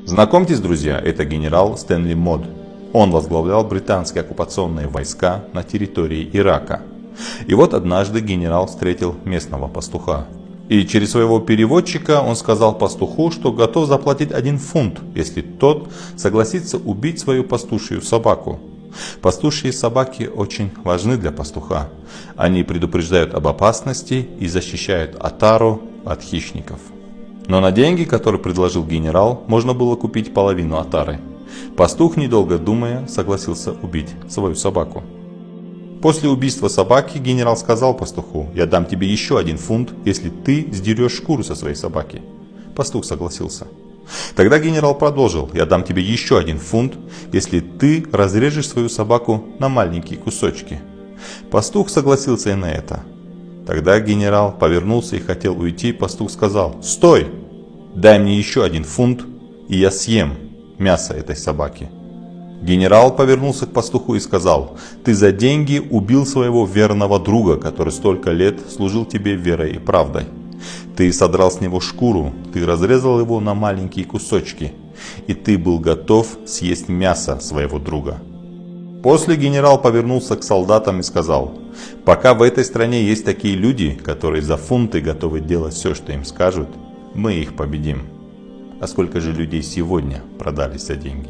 Знакомьтесь, друзья, это генерал Стэнли Мод. Он возглавлял британские оккупационные войска на территории Ирака. И вот однажды генерал встретил местного пастуха. И через своего переводчика он сказал пастуху, что готов заплатить 1 фунт, если тот согласится убить свою пастушью собаку. Пастушьи собаки очень важны для пастуха. Они предупреждают об опасности и защищают отару от хищников. Но на деньги, которые предложил генерал, можно было купить половину отары. Пастух, недолго думая, согласился убить свою собаку. После убийства собаки генерал сказал пастуху: «Я дам тебе еще 1 фунт, если ты сдерешь шкуру со своей собаки». Пастух согласился. Тогда генерал продолжил: «Я дам тебе еще 1 фунт, если ты разрежешь свою собаку на маленькие кусочки». Пастух согласился и на это. Тогда генерал повернулся и хотел уйти. Пастух сказал: «Стой! Дай мне еще 1 фунт, и я съем мясо этой собаки». Генерал повернулся к пастуху и сказал: «Ты за деньги убил своего верного друга, который столько лет служил тебе верой и правдой. Ты содрал с него шкуру, ты разрезал его на маленькие кусочки, и ты был готов съесть мясо своего друга». После генерал повернулся к солдатам и сказал: «Пока в этой стране есть такие люди, которые за фунты готовы делать все, что им скажут, мы их победим. А сколько же людей сегодня продались за деньги?»